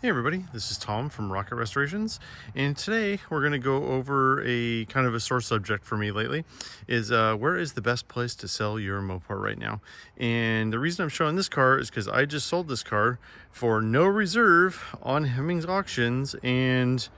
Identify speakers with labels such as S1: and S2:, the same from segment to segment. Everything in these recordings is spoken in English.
S1: Hey everybody, this is Tom from Rocket Restorations, and today we're going to go over a kind of a sore subject for me lately, is where is the best place to sell your Mopar right now? And the reason I'm showing this car is because I just sold this car for no reserve on Hemmings Auctions, and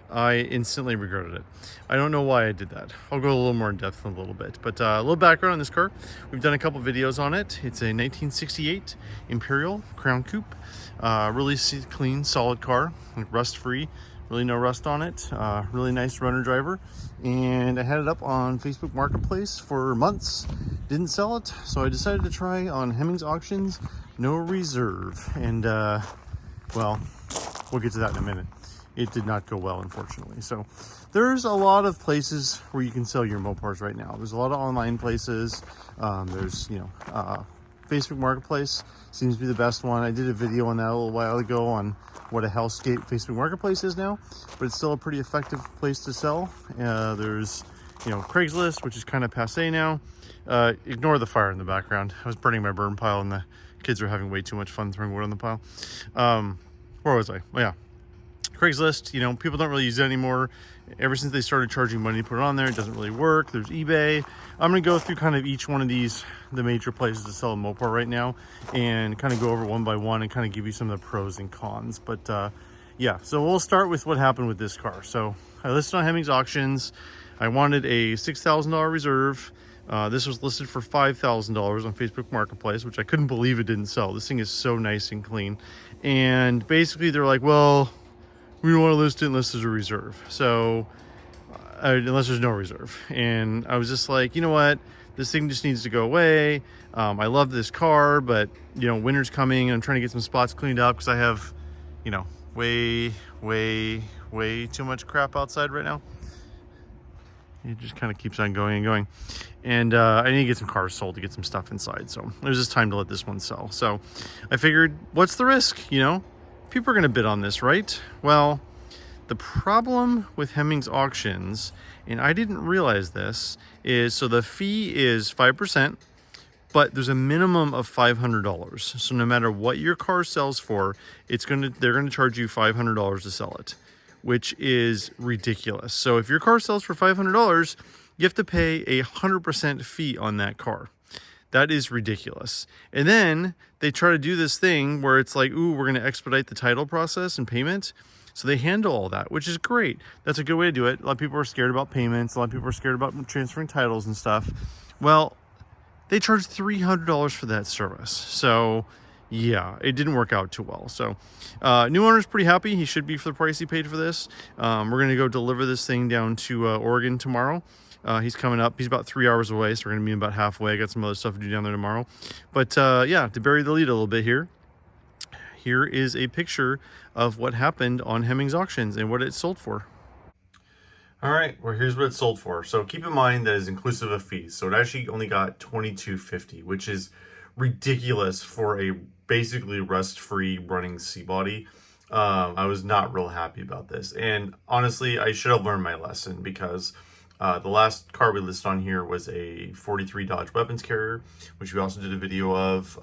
S1: I instantly regretted it. I don't know why I did that. I'll go a little more in depth in a little bit, but a little background on this car. We've done a couple videos on it. It's a 1968 Imperial Crown Coupe. Really clean, solid car, like rust-free, really no rust on it. Really nice runner driver. And I had it up on Facebook Marketplace for months. Didn't sell it, so I decided to try on Hemmings Auctions, no reserve. And well, we'll get to that in a minute. It did not go well, unfortunately. So there's a lot of places where you can sell your Mopars right now. There's a lot of online places. There's, Facebook Marketplace seems to be the best one. I did a video on that a little while ago on what a hellscape Facebook Marketplace is now, but it's still a pretty effective place to sell. There's, Craigslist, which is kind of passé now. Ignore the fire in the background. I was burning my burn pile and the kids are having way too much fun throwing wood on the pile. Where was I? Well, yeah. Craigslist, people don't really use it anymore. Ever since they started charging money to put it on there, it doesn't really work. There's eBay. I'm going to go through kind of each one of these, the major places to sell a Mopar right now, and kind of go over one by one and kind of give you some of the pros and cons. But yeah, so we'll start with what happened with this car. So I listed on Hemmings Auctions. I wanted a $6,000 reserve. This was listed for $5,000 on Facebook Marketplace, which I couldn't believe it didn't sell. This thing is so nice and clean. And basically they're like, well, we don't want to list it unless there's a reserve. So unless there's no reserve. And I was just like, you know what? This thing just needs to go away. I love this car, but winter's coming and I'm trying to get some spots cleaned up because I have, way too much crap outside right now. It just kind of keeps on going and going. And I need to get some cars sold to get some stuff inside. So it was just time to let this one sell. So I figured, what's the risk? People are going to bid on this, right? Well, the problem with Hemmings Auctions, and I didn't realize this, is so the fee is 5%, but there's a minimum of $500. So no matter what your car sells for, they're going to charge you $500 to sell it, which is ridiculous. So if your car sells for $500, you have to pay a 100% fee on that car. That is ridiculous. And then they try to do this thing where it's like, ooh, we're going to expedite the title process and payment. So they handle all that, which is great. That's a good way to do it. A lot of people are scared about payments. A lot of people are scared about transferring titles and stuff. Well, they charge $300 for that service. So yeah, it didn't work out too well. So new owner's pretty happy. He should be for the price he paid for this. We're going to go deliver this thing down to Oregon tomorrow. He's coming up. He's about 3 hours away, so we're going to meet about halfway. I got some other stuff to do down there tomorrow. But yeah, to bury the lead a little bit here, here is a picture of what happened on Hemmings Auctions and what it sold for. All right, well, here's what it sold for. So keep in mind that is inclusive of fees. So it actually only got $22.50, which is ridiculous for a basically rust-free running C-body. I was not real happy about this. And honestly, I should have learned my lesson because the last car we listed on here was a 43 Dodge weapons carrier, which we also did a video of.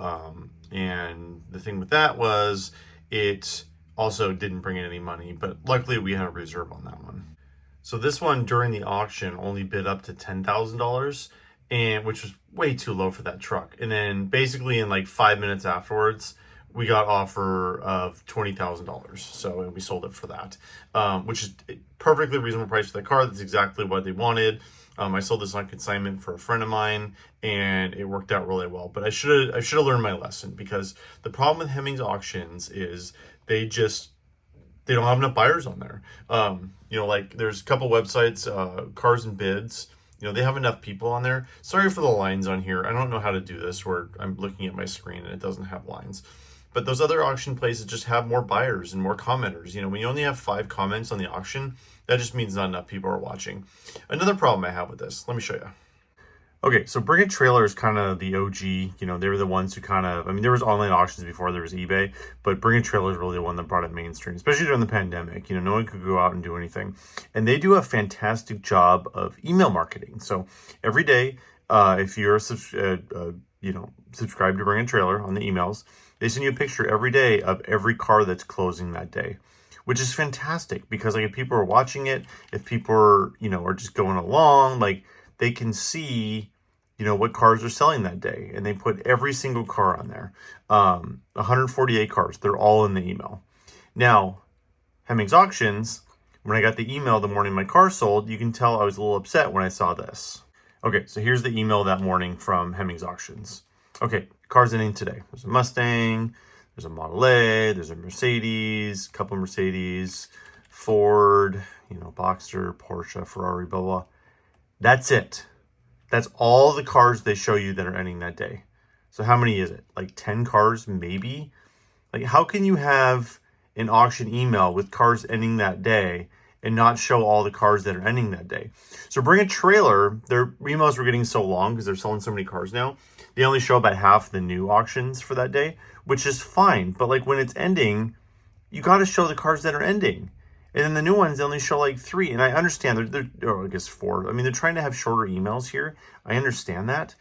S1: And the thing with that was it also didn't bring in any money, but luckily we had a reserve on that one. So this one during the auction only bid up to $10,000, and which was way too low for that truck. And then basically in like 5 minutes afterwards, we got offer of $20,000. So we sold it for that, which is perfectly reasonable price for the car. That's exactly what they wanted. I sold this on consignment for a friend of mine and it worked out really well. But I should have learned my lesson, because the problem with Hemmings Auctions is they don't have enough buyers on there. Like there's a couple websites, Cars and Bids, they have enough people on there. Sorry for the lines on here. I don't know how to do this where I'm looking at my screen and it doesn't have lines. But those other auction places just have more buyers and more commenters. When you only have 5 comments on the auction, that just means not enough people are watching. Another problem I have with this, let me show you. Okay, so Bring a Trailer is kind of the OG. They were the ones who there was online auctions before there was eBay, but Bring a Trailer is really the one that brought it mainstream, especially during the pandemic. No one could go out and do anything. And they do a fantastic job of email marketing. So every day, if you're subscribed to Bring a Trailer on the emails, They send you a picture every day of every car that's closing that day, which is fantastic because like if people are watching it, if people are, are just going along, like they can see, what cars are selling that day. And they put every single car on there. 148 cars. They're all in the email. Now, Hemmings Auctions, when I got the email the morning my car sold, you can tell I was a little upset when I saw this. Okay, so here's the email that morning from Hemmings Auctions. Okay, cars ending today. There's a Mustang, there's a Model A, there's a Mercedes, a couple of Mercedes, Ford, Boxster, Porsche, Ferrari, blah, blah. That's it. That's all the cars they show you that are ending that day. So how many is it? Like 10 cars, maybe? Like how can you have an auction email with cars ending that day and not show all the cars that are ending that day? So Bring a Trailer, their emails were getting so long because they're selling so many cars now. They only show about half the new auctions for that day, which is fine. But like when it's ending, you got to show the cars that are ending. And then the new ones, they only show like 3. And I understand or I guess 4. I mean, they're trying to have shorter emails here. I understand that.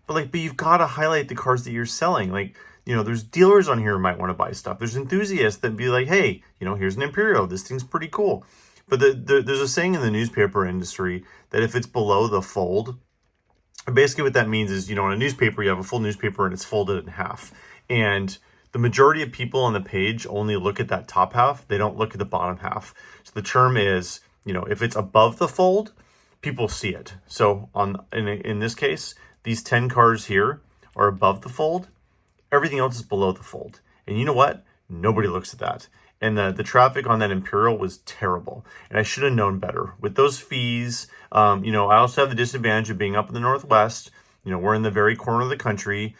S1: But you've got to highlight the cars that you're selling. Like, there's dealers on here who might want to buy stuff. There's enthusiasts that be like, hey, here's an Imperial. This thing's pretty cool. But there's a saying in the newspaper industry that if it's below the fold, basically what that means is, in a newspaper, you have a full newspaper and it's folded in half. And the majority of people on the page only look at that top half. They don't look at the bottom half. So the term is, if it's above the fold, people see it. So in this case, these 10 cars here are above the fold. Everything else is below the fold. And you know what? Nobody looks at that. And the traffic on that Imperial was terrible. And I should have known better. With those fees, I also have the disadvantage of being up in the Northwest. We're in the very corner of the country.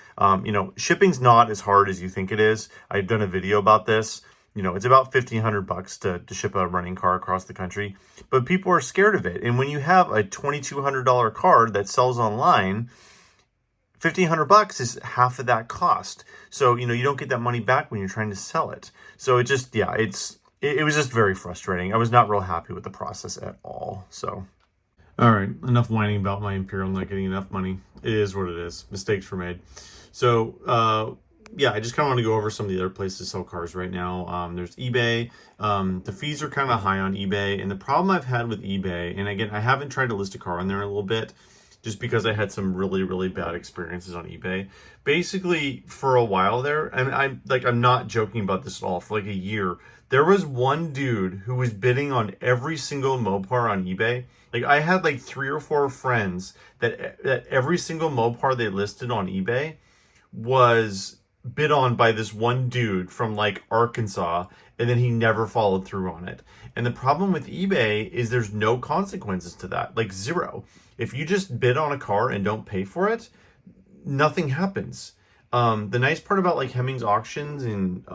S1: Shipping's not as hard as you think it is. I've done a video about this. It's about $1,500 to ship a running car across the country. But people are scared of it. And when you have a $2,200 car that sells online, $1,500 is half of that cost. So, you don't get that money back when you're trying to sell it. So it just, it was just very frustrating. I was not real happy with the process at all. So, all right, enough whining about my Imperial not getting enough money. It is what it is. Mistakes were made. So, I just kind of want to go over some of the other places to sell cars right now. There's eBay. The fees are kind of high on eBay. And the problem I've had with eBay, and again, I haven't tried to list a car on there in a little bit, just because I had some really, really bad experiences on eBay. Basically, for a while there, and I'm not joking about this at all, for like a year, there was one dude who was bidding on every single Mopar on eBay. Like I had like 3 or 4 friends that every single Mopar they listed on eBay was bid on by this one dude from like Arkansas, and then he never followed through on it. And the problem with eBay is there's no consequences to that, like 0. If you just bid on a car and don't pay for it, nothing happens. The nice part about like Hemmings Auctions and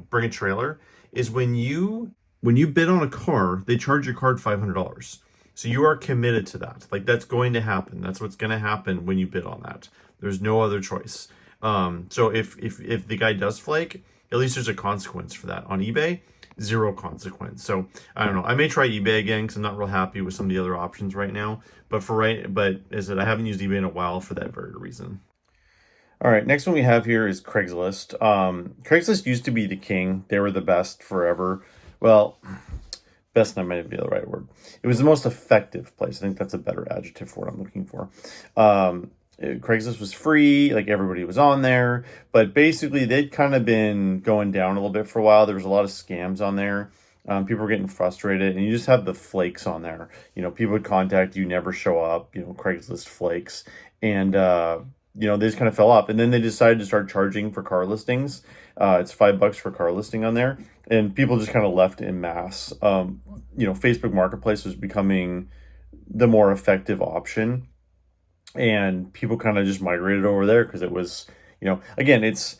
S1: Bring a Trailer is when you bid on a car, they charge your card $500. So you are committed to that. Like that's going to happen. That's what's going to happen when you bid on that. There's no other choice. So if the guy does flake, at least there's a consequence for that. On eBay, 0 consequence. So I don't know. I may try eBay again because I'm not real happy with some of the other options right now. But as I said, I haven't used eBay in a while for that very reason. All right, next one we have here is Craigslist. Craigslist used to be the king. They were the best forever. Well, best not might be the right word. It was the most effective place. I think that's a better adjective for what I'm looking for. Craigslist was free, like everybody was on there, but basically they'd kind of been going down a little bit for a while. There was a lot of scams on there. People were getting frustrated, and you just have the flakes on there. People would contact you, never show up, Craigslist flakes. And, they just kind of fell off. And then they decided to start charging for car listings. It's $5 for car listing on there. And people just kind of left in mass. Facebook Marketplace was becoming the more effective option. And people kind of just migrated over there because it was, again, it's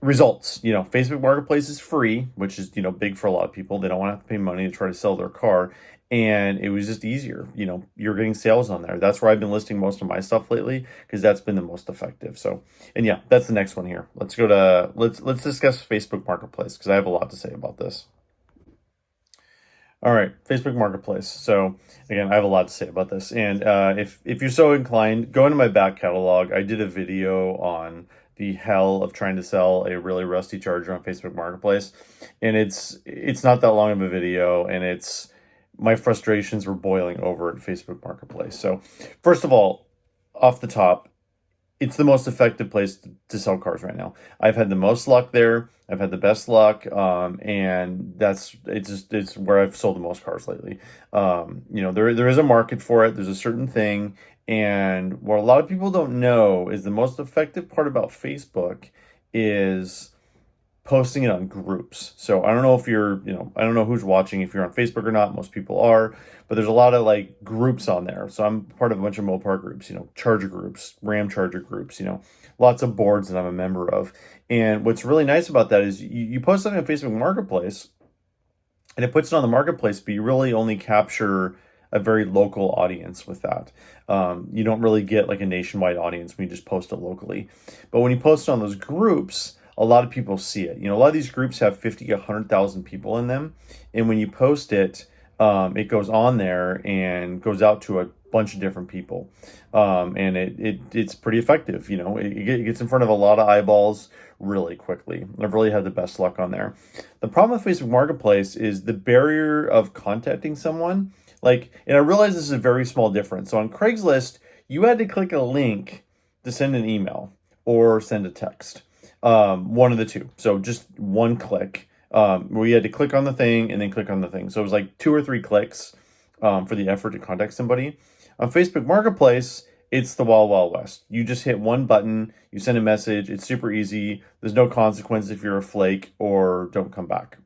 S1: results. Facebook Marketplace is free, which is, big for a lot of people. They don't want to have to pay money to try to sell their car. And it was just easier. You're getting sales on there. That's where I've been listing most of my stuff lately because that's been the most effective. So, and yeah, that's the next one here. Let's discuss Facebook Marketplace because I have a lot to say about this. All right, Facebook Marketplace. So again, I have a lot to say about this, and if you're so inclined, go into my back catalog. I did a video on the hell of trying to sell a really rusty charger on Facebook Marketplace, and it's not that long of a video, and it's my frustrations were boiling over at Facebook Marketplace. So first of all, off the top, it's the most effective place to sell cars right now. I've had the most luck there. I've had the best luck, and it's where I've sold the most cars lately. There is a market for it. There's a certain thing, and what a lot of people don't know is the most effective part about Facebook is posting it on groups. So I don't know if I don't know who's watching, if you're on Facebook or not. Most people are, but there's a lot of like groups on there. So I'm part of a bunch of Mopar groups, charger groups, Ram charger groups, lots of boards that I'm a member of. And what's really nice about that is you post something on Facebook Marketplace and it puts it on the marketplace, but you really only capture a very local audience with that. You don't really get like a nationwide audience when you just post it locally. But when you post it on those groups, a lot of people see it. A lot of these groups have 50, 100,000 people in them. And when you post it, it goes on there and goes out to a bunch of different people. And it's pretty effective. It gets in front of a lot of eyeballs really quickly. I've really had the best luck on there. The problem with Facebook Marketplace is the barrier of contacting someone. And I realize this is a very small difference. So on Craigslist, you had to click a link to send an email or send a text. One of the two. So just one click, where you had to click on the thing and then click on the thing. So it was like 2 or 3 clicks, for the effort to contact somebody. On Facebook Marketplace, it's the Wild Wild West. You just hit one button, you send a message, it's super easy. There's no consequence if you're a flake or don't come back.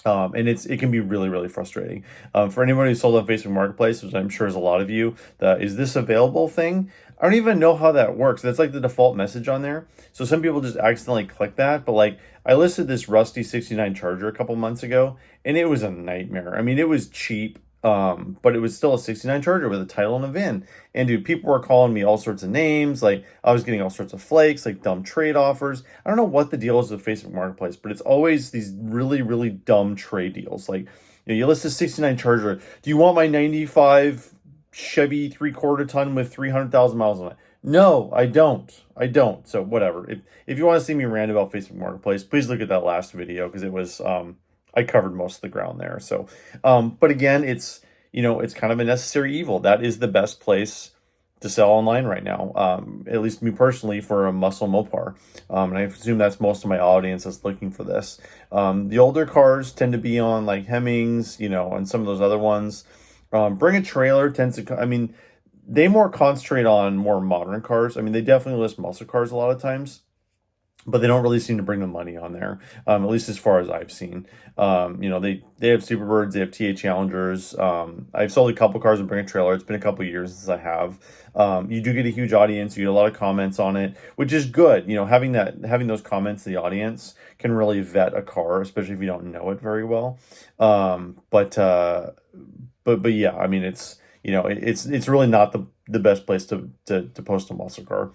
S1: And it can be really, really frustrating. For anyone who's sold on Facebook Marketplace, which I'm sure is a lot of you, the is this available thing, I don't even know how that works. That's like the default message on there. So some people just accidentally click that. But like I listed this rusty 69 Charger a couple months ago, and it was a nightmare. I mean, it was cheap. But it was still a 69 Charger with a title and a VIN. And dude, people were calling me all sorts of names. Like I was getting all sorts of flakes, like dumb trade offers. I don't know what the deal is with Facebook Marketplace, but it's always these really, really dumb trade deals. Like, you list a 69 Charger. Do you want my 95 Chevy 3/4 ton with 300,000 miles on it? No, I don't. I don't. So whatever. If you want to see me rant about Facebook Marketplace, please look at that last video because it was I covered most of the ground there. So, but again, it's kind of a necessary evil. That is the best place to sell online right now. At least me personally for a Muscle Mopar. And I assume that's most of my audience that's looking for this. The older cars tend to be on like Hemmings, and some of those other ones. Bring a Trailer tends to, they more concentrate on more modern cars. They definitely list muscle cars a lot of times, but they don't really seem to bring the money on there, at least as far as I've seen. They have Superbirds, they have TA Challengers. I've sold a couple cars and Bring a Trailer. It's been a couple years since I have. You do get a huge audience. You get a lot of comments on it, which is good. Having those comments in the audience can really vet a car, especially if you don't know it very well. But yeah, it's really not the best place to post a muscle car.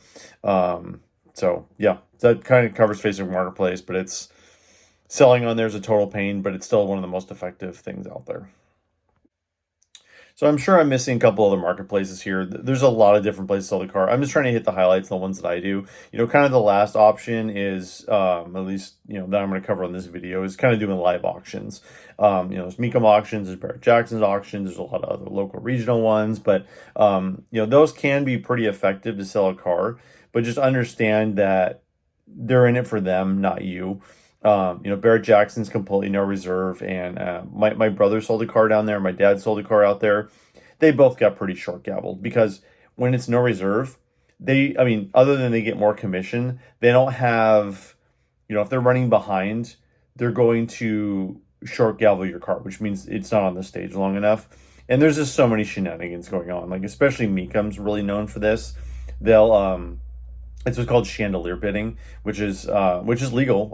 S1: So yeah, that kind of covers Facebook Marketplace, but it's selling on there is a total pain, but it's still one of the most effective things out there. So I'm sure I'm missing a couple other marketplaces here. There's a lot of different places to sell the car. I'm just trying to hit the highlights, the ones that I do. Kind of the last option is, at least, that I'm going to cover on this video, is kind of doing live auctions. There's Mecum Auctions, there's Barrett Jackson's auctions, there's a lot of other local regional ones, but, those can be pretty effective to sell a car, but just understand that they're in it for them, not you. Barrett Jackson's completely no reserve, and my brother sold a car down there. My dad sold a car out there. They both got pretty short gabbled because when it's no reserve, other than they get more commission, they don't have, if they're running behind, they're going to short gavel your car, which means it's not on the stage long enough. And there's just so many shenanigans going on. Like especially Mecum's really known for this. They'll it's what's called chandelier bidding, which is legal.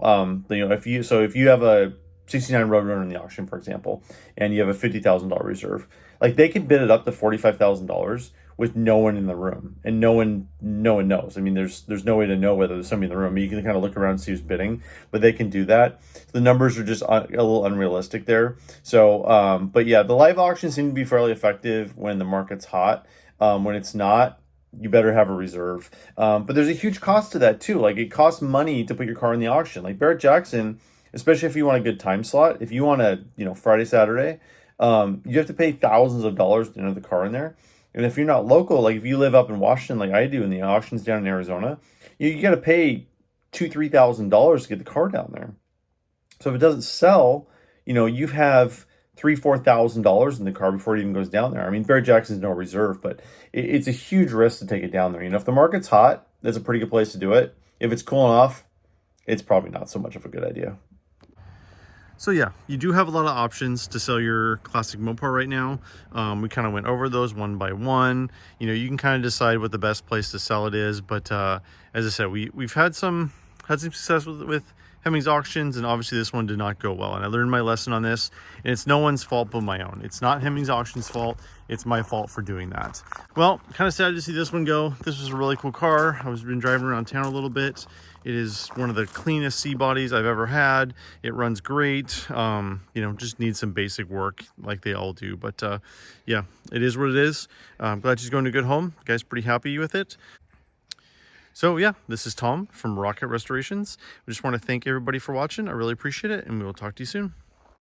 S1: If you have a 69 Roadrunner in the auction, for example, and you have a $50,000 reserve, like they can bid it up to $45,000, with no one in the room, and no one knows. I mean, there's no way to know whether there's somebody in the room. You can kind of look around and see who's bidding, but they can do that. The numbers are just a little unrealistic there. So, but yeah, the live auctions seem to be fairly effective when the market's hot. When it's not, you better have a reserve. But there's a huge cost to that too. Like, it costs money to put your car in the auction. Like Barrett Jackson, especially if you want a good time slot, if you want a, Friday, Saturday, you have to pay thousands of dollars to enter the car in there. And if you're not local, like if you live up in Washington, like I do, in the auctions down in Arizona, you got to pay $2,000-$3,000 to get the car down there. So if it doesn't sell, you have $3,000-$4,000 in the car before it even goes down there. I mean, Barrett Jackson's no reserve, but it's a huge risk to take it down there. If the market's hot, that's a pretty good place to do it. If it's cooling off, it's probably not so much of a good idea. So yeah, you do have a lot of options to sell your classic Mopar right now. We kind of went over those one by one. You can kind of decide what the best place to sell it is. But as I said, we've had some success with Hemmings Auctions, and obviously this one did not go well. And I learned my lesson on this, and it's no one's fault but my own. It's not Hemmings Auctions' fault. It's my fault for doing that. Well, kind of sad to see this one go. This was a really cool car. I was been driving around town a little bit. It is one of the cleanest C bodies I've ever had. It runs great. Just needs some basic work like they all do. But yeah, it is what it is. I'm glad she's going to a good home. You guys pretty happy with it. So yeah, this is Tom from Rocket Restorations. I just want to thank everybody for watching. I really appreciate it, and we will talk to you soon.